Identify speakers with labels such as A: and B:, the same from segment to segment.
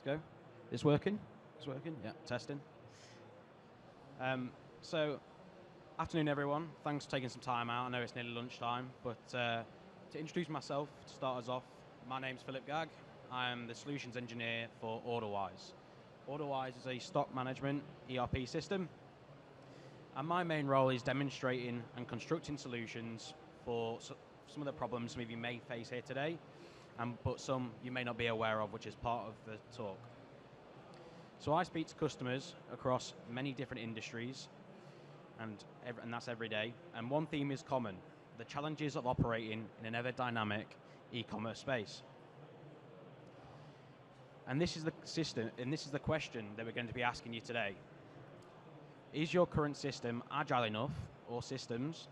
A: go. Is working? It's working? Yeah, testing. So, afternoon everyone. Thanks for taking some time out. I know it's nearly lunchtime, but to introduce myself, to start us off, my name's Philip Gagg. I am the solutions engineer for Orderwise. Orderwise is a stock management ERP system, and my main role is demonstrating and constructing solutions for some of the problems some of you may face here today, but some you may not be aware of, which is part of the talk. So I speak to customers across many different industries, and that's every day. And one theme is common: the challenges of operating in an ever-dynamic e-commerce space. And this is the system, and this is the question that we're going to be asking you today. Is your current system agile enough, or systems,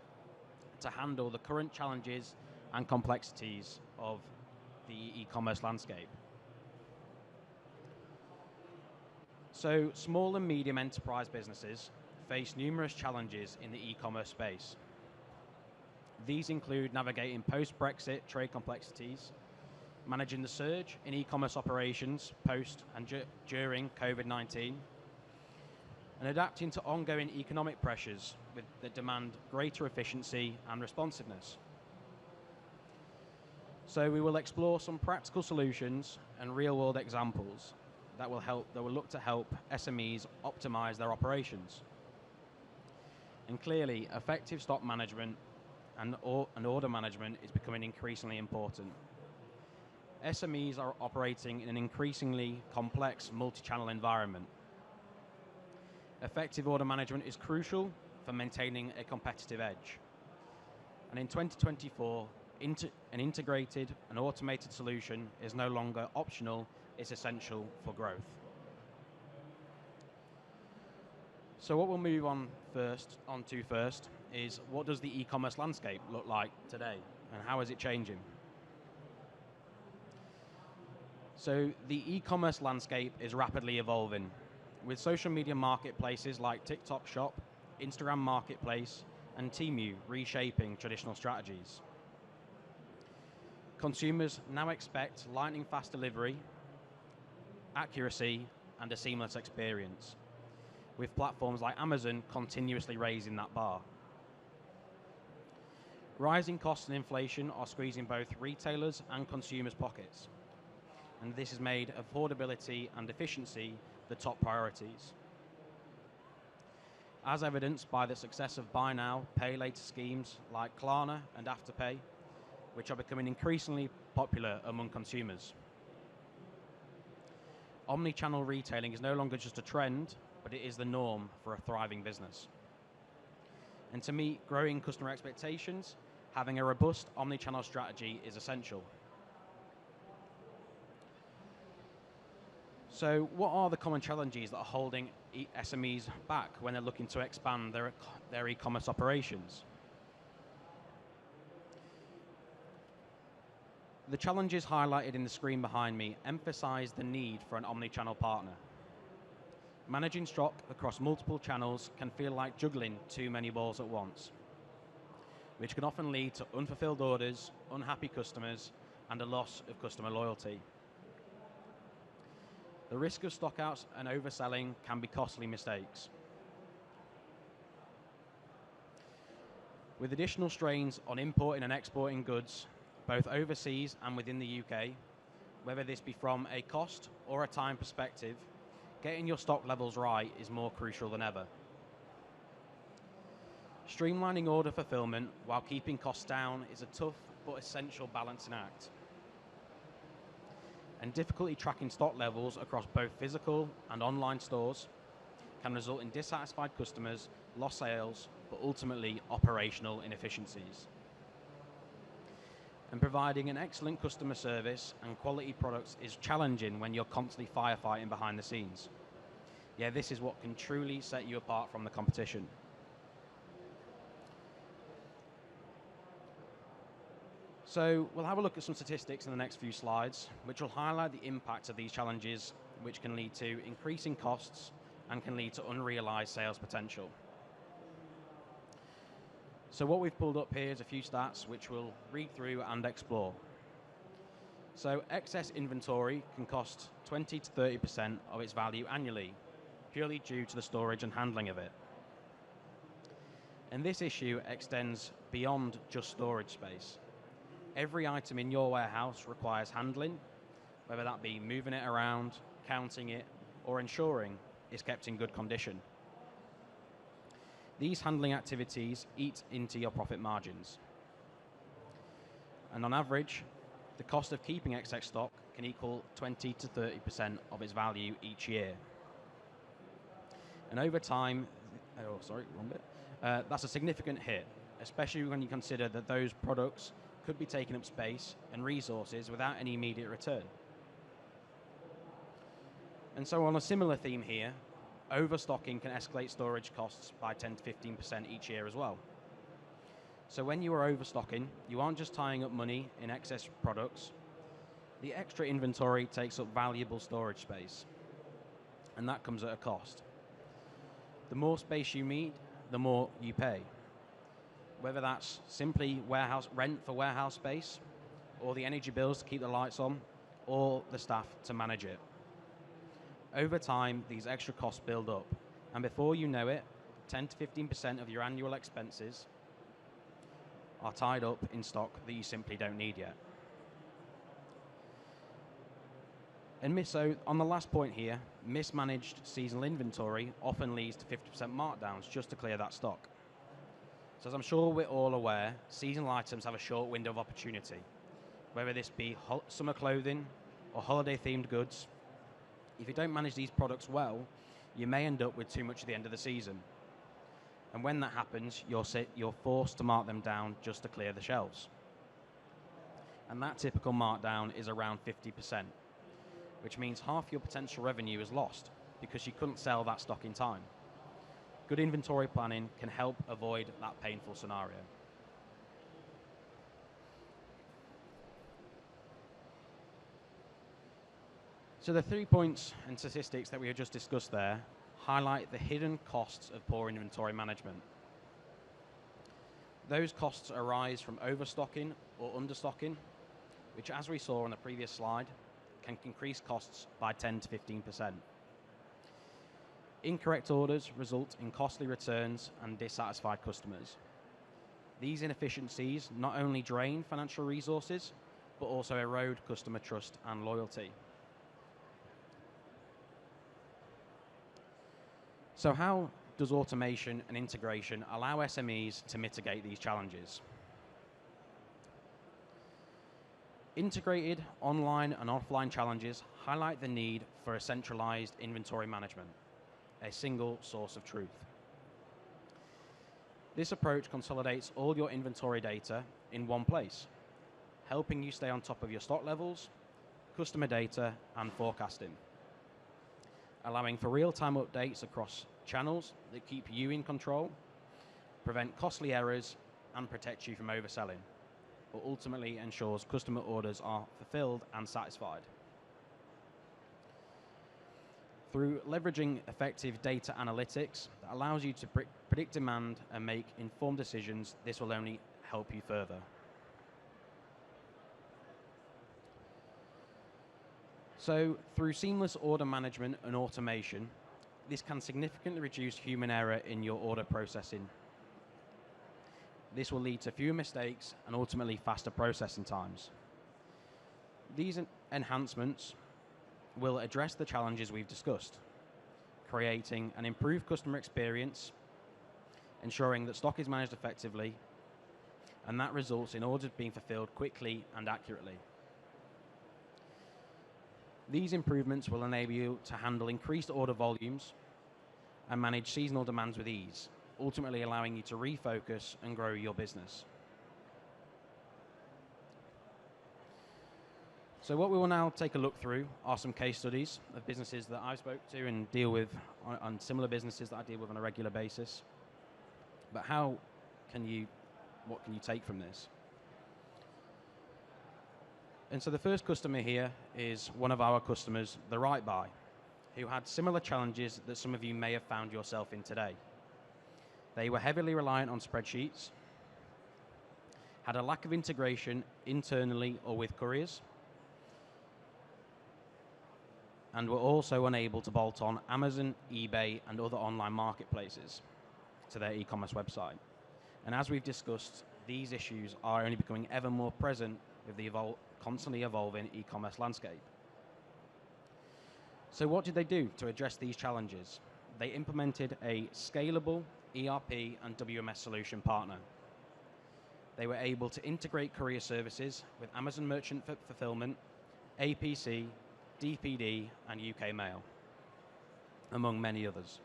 A: to handle the current challenges and complexities of the e-commerce landscape? So, small and medium enterprise businesses face numerous challenges in the e-commerce space. These include navigating post-Brexit trade complexities, managing the surge in e-commerce operations post and during COVID-19, and adapting to ongoing economic pressures that demand greater efficiency and responsiveness. So we will explore some practical solutions and real-world examples that will look to help SMEs optimize their operations. And clearly, effective stock management and order management is becoming increasingly important. SMEs are operating in an increasingly complex multi-channel environment. Effective order management is crucial for maintaining a competitive edge. And in 2024, an integrated and automated solution is no longer optional, it's essential for growth. So what we'll move on to first is, what does the e-commerce landscape look like today, and how is it changing? So the e-commerce landscape is rapidly evolving, with social media marketplaces like TikTok Shop, Instagram Marketplace, and Temu reshaping traditional strategies. Consumers now expect lightning-fast delivery, accuracy, and a seamless experience, with platforms like Amazon continuously raising that bar. Rising costs and inflation are squeezing both retailers and consumers' pockets, and this has made affordability and efficiency the top priorities. As evidenced by the success of buy now, pay later schemes like Klarna and Afterpay, which are becoming increasingly popular among consumers. Omnichannel retailing is no longer just a trend, but it is the norm for a thriving business. And to meet growing customer expectations, having a robust omnichannel strategy is essential. So what are the common challenges that are holding SMEs back when they're looking to expand their e-commerce operations? The challenges highlighted in the screen behind me emphasize the need for an omnichannel partner. Managing stock across multiple channels can feel like juggling too many balls at once, which can often lead to unfulfilled orders, unhappy customers, and a loss of customer loyalty. The risk of stockouts and overselling can be costly mistakes. With additional strains on importing and exporting goods, both overseas and within the UK, whether this be from a cost or a time perspective, getting your stock levels right is more crucial than ever. Streamlining order fulfillment while keeping costs down is a tough but essential balancing act. And difficulty tracking stock levels across both physical and online stores can result in dissatisfied customers, lost sales, but ultimately operational inefficiencies. And providing an excellent customer service and quality products is challenging when you're constantly firefighting behind the scenes. Yeah, this is what can truly set you apart from the competition. So we'll have a look at some statistics in the next few slides, which will highlight the impact of these challenges, which can lead to increasing costs and can lead to unrealized sales potential. So what we've pulled up here is a few stats which we'll read through and explore. So excess inventory can cost 20 to 30% of its value annually, purely due to the storage and handling of it. And this issue extends beyond just storage space. Every item in your warehouse requires handling, whether that be moving it around, counting it, or ensuring it's kept in good condition. These handling activities eat into your profit margins. And on average, the cost of keeping excess stock can equal 20 to 30% of its value each year. And over time, that's a significant hit, especially when you consider that those products could be taking up space and resources without any immediate return. And so on a similar theme here, overstocking can escalate storage costs by 10 to 15% each year as well. So when you are overstocking, you aren't just tying up money in excess products. The extra inventory takes up valuable storage space, and that comes at a cost. The more space you need, the more you pay. Whether that's simply warehouse rent for warehouse space, or the energy bills to keep the lights on, or the staff to manage it. Over time, these extra costs build up, and before you know it, 10 to 15% of your annual expenses are tied up in stock that you simply don't need yet. And so on the last point here, mismanaged seasonal inventory often leads to 50% markdowns just to clear that stock. So as I'm sure we're all aware, seasonal items have a short window of opportunity, whether this be summer clothing or holiday-themed goods. If you don't manage these products well, you may end up with too much at the end of the season. And when that happens, you're forced to mark them down just to clear the shelves. And that typical markdown is around 50%, which means half your potential revenue is lost because you couldn't sell that stock in time. Good inventory planning can help avoid that painful scenario. So the 3 points and statistics that we have just discussed there highlight the hidden costs of poor inventory management. Those costs arise from overstocking or understocking, which, as we saw on the previous slide, can increase costs by 10 to 15%. Incorrect orders result in costly returns and dissatisfied customers. These inefficiencies not only drain financial resources, but also erode customer trust and loyalty. So how does automation and integration allow SMEs to mitigate these challenges? Integrated online and offline challenges highlight the need for a centralized inventory management, a single source of truth. This approach consolidates all your inventory data in one place, helping you stay on top of your stock levels, customer data, and forecasting, allowing for real-time updates across channels that keep you in control, prevent costly errors, and protect you from overselling, but ultimately ensures customer orders are fulfilled and satisfied. Through leveraging effective data analytics that allows you to predict demand and make informed decisions, this will only help you further. So through seamless order management and automation, this can significantly reduce human error in your order processing. This will lead to fewer mistakes and ultimately faster processing times. These enhancements will address the challenges we've discussed, creating an improved customer experience, ensuring that stock is managed effectively, and that results in orders being fulfilled quickly and accurately. These improvements will enable you to handle increased order volumes and manage seasonal demands with ease, ultimately allowing you to refocus and grow your business. So what we will now take a look through are some case studies of businesses that I've spoke to and deal with on similar businesses that I deal with on a regular basis. But what can you take from this? And so the first customer here is one of our customers, the Right Buy, who had similar challenges that some of you may have found yourself in today. They were heavily reliant on spreadsheets, had a lack of integration internally or with couriers, and were also unable to bolt on Amazon, eBay, and other online marketplaces to their e-commerce website. And as we've discussed, these issues are only becoming ever more present with the constantly evolving e-commerce landscape. So what did they do to address these challenges? They implemented a scalable ERP and WMS solution partner. They were able to integrate courier services with Amazon Merchant Fulfilment, APC, DPD, and UK Mail, among many others.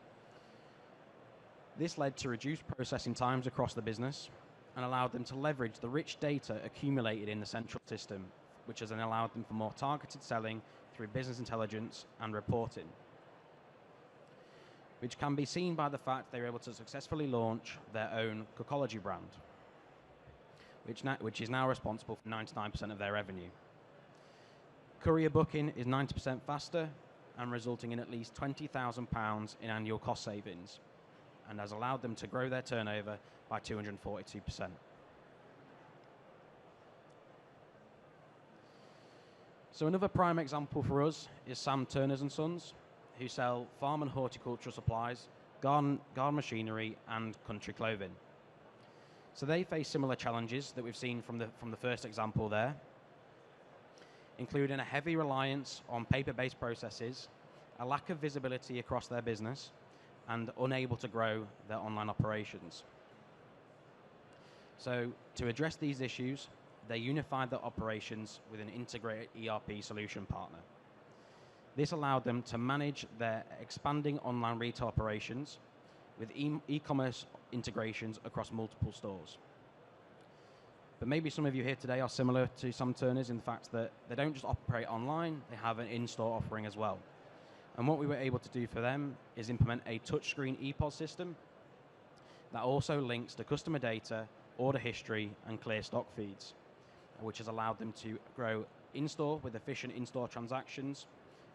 A: This led to reduced processing times across the business and allowed them to leverage the rich data accumulated in the central system, which has then allowed them for more targeted selling through business intelligence and reporting, which can be seen by the fact they were able to successfully launch their own Cookology brand, which is now responsible for 99% of their revenue. Courier booking is 90% faster and resulting in at least £20,000 in annual cost savings, and has allowed them to grow their turnover by 242%. So another prime example for us is Sam Turners and Sons, who sell farm and horticultural supplies, garden machinery, and country clothing. So they face similar challenges that we've seen from the first example there, including a heavy reliance on paper-based processes, a lack of visibility across their business, and unable to grow their online operations. So to address these issues, they unified their operations with an integrated ERP solution partner. This allowed them to manage their expanding online retail operations with e-commerce integrations across multiple stores. But maybe some of you here today are similar to Sam Turners in the fact that they don't just operate online, they have an in-store offering as well. And what we were able to do for them is implement a touchscreen ePOS system that also links to customer data, order history, and clear stock feeds, which has allowed them to grow in-store with efficient in-store transactions,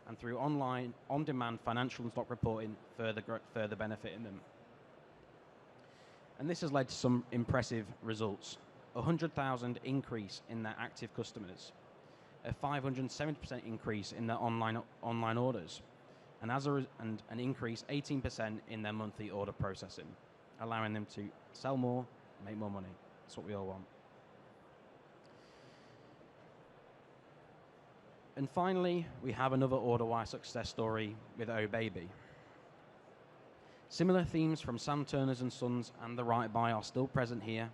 A: and through online, on-demand financial and stock reporting, further benefiting them. And this has led to some impressive results. 100,000 increase in their active customers, a 570% increase in their online orders, and an increase 18% in their monthly order processing, allowing them to sell more, make more money. That's what we all want. And finally, we have another Orderwise success story with Oh Baby. Similar themes from Sam Turners and Sons and The Right Buy are still present here.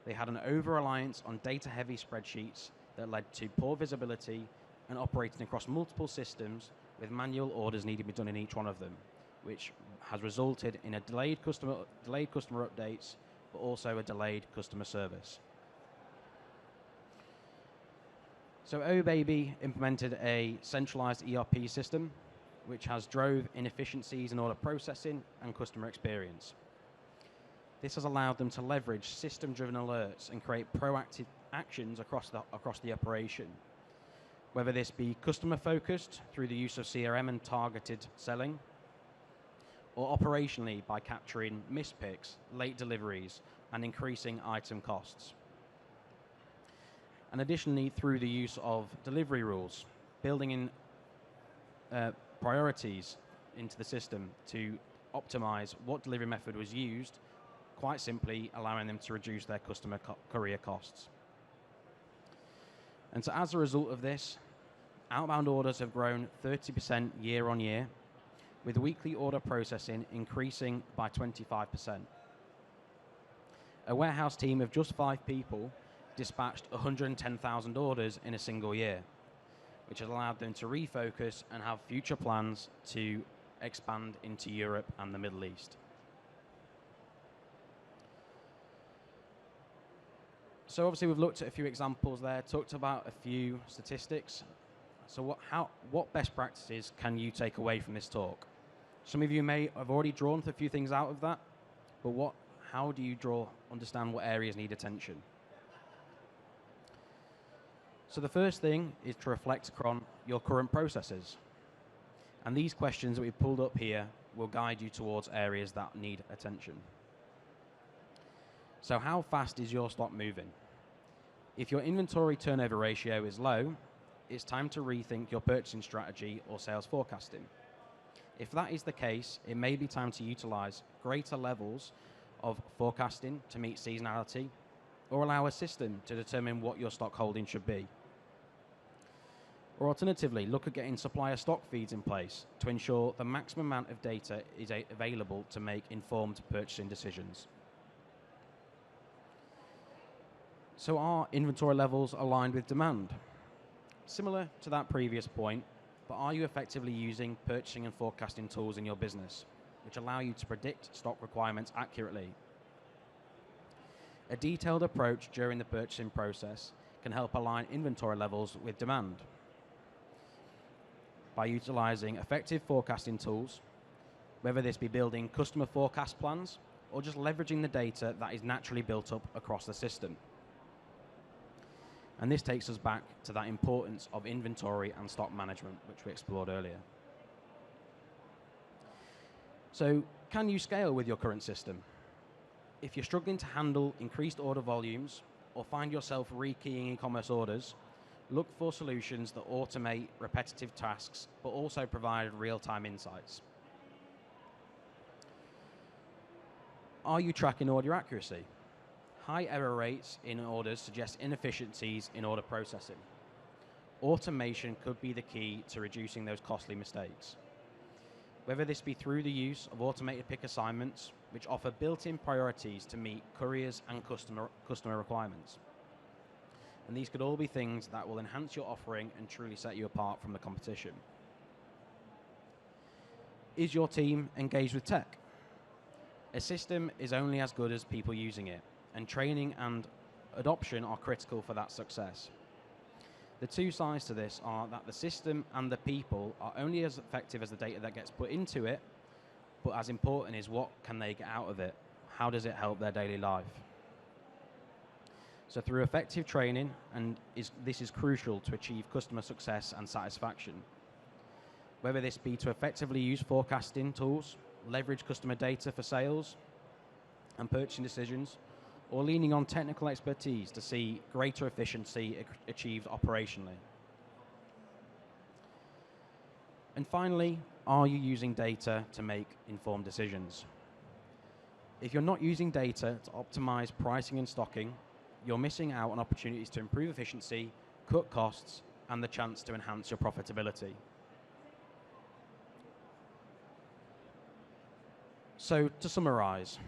A: They had an over-reliance on data-heavy spreadsheets that led to poor visibility and operating across multiple systems with manual orders needing to be done in each one of them, which has resulted in a delayed customer updates, but also a delayed customer service. So Oh Baby implemented a centralized ERP system, which has drove inefficiencies in order processing and customer experience. This has allowed them to leverage system-driven alerts and create proactive actions across the operation, whether this be customer-focused through the use of CRM and targeted selling, or operationally by capturing missed picks, late deliveries, and increasing item costs. And additionally, through the use of delivery rules, building in priorities into the system to optimize what delivery method was used, quite simply allowing them to reduce their customer courier costs. And so as a result of this, outbound orders have grown 30% year on year, with weekly order processing increasing by 25%. A warehouse team of just 5 people dispatched 110,000 orders in a single year, which has allowed them to refocus and have future plans to expand into Europe and the Middle East. So obviously we've looked at a few examples there, talked about a few statistics. So what best practices can you take away from this talk? Some of you may have already drawn a few things out of that, but how do you understand what areas need attention? So the first thing is to reflect on your current processes. And these questions that we've pulled up here will guide you towards areas that need attention. So how fast is your stock moving? If your inventory turnover ratio is low, it's time to rethink your purchasing strategy or sales forecasting. If that is the case, it may be time to utilize greater levels of forecasting to meet seasonality, or allow a system to determine what your stock holding should be. Or alternatively, look at getting supplier stock feeds in place to ensure the maximum amount of data is available to make informed purchasing decisions. So are inventory levels aligned with demand? Similar to that previous point, but are you effectively using purchasing and forecasting tools in your business, which allow you to predict stock requirements accurately? A detailed approach during the purchasing process can help align inventory levels with demand. By utilizing effective forecasting tools, whether this be building customer forecast plans or just leveraging the data that is naturally built up across the system. And this takes us back to that importance of inventory and stock management, which we explored earlier. So, can you scale with your current system? If you're struggling to handle increased order volumes or find yourself rekeying e-commerce orders, look for solutions that automate repetitive tasks, but also provide real-time insights. Are you tracking order accuracy? High error rates in orders suggest inefficiencies in order processing. Automation could be the key to reducing those costly mistakes. Whether this be through the use of automated pick assignments, which offer built-in priorities to meet couriers and customer requirements. And these could all be things that will enhance your offering and truly set you apart from the competition. Is your team engaged with tech? A system is only as good as people using it, and training and adoption are critical for that success. The two sides to this are that the system and the people are only as effective as the data that gets put into it, but as important is what can they get out of it? How does it help their daily life? So through effective training, this is crucial to achieve customer success and satisfaction. Whether this be to effectively use forecasting tools, leverage customer data for sales and purchasing decisions, or leaning on technical expertise to see greater efficiency achieved operationally. And finally, are you using data to make informed decisions? If you're not using data to optimize pricing and stocking, you're missing out on opportunities to improve efficiency, cut costs, and the chance to enhance your profitability. So to summarize,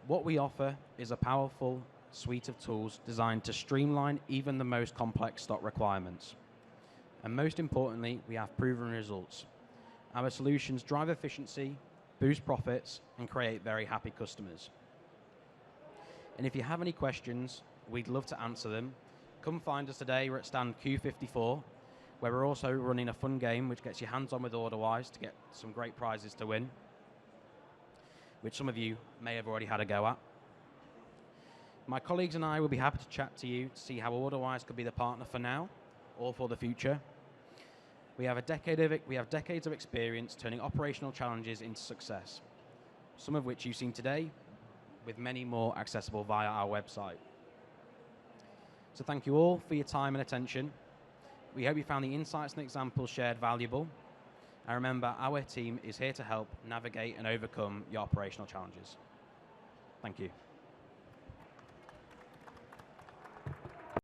A: what we offer is a powerful suite of tools designed to streamline even the most complex stock requirements. And most importantly, we have proven results. Our solutions drive efficiency, boost profits, and create very happy customers. And if you have any questions, we'd love to answer them. Come find us today. We're at stand Q54, where we're also running a fun game which gets you hands-on with Orderwise to get some great prizes to win, which some of you may have already had a go at. My colleagues and I will be happy to chat to you to see how Orderwise could be the partner for now or for the future. We have decades of experience turning operational challenges into success, some of which you've seen today, with many more accessible via our website. So thank you all for your time and attention. We hope you found the insights and examples shared valuable. And remember, our team is here to help navigate and overcome your operational challenges. Thank you.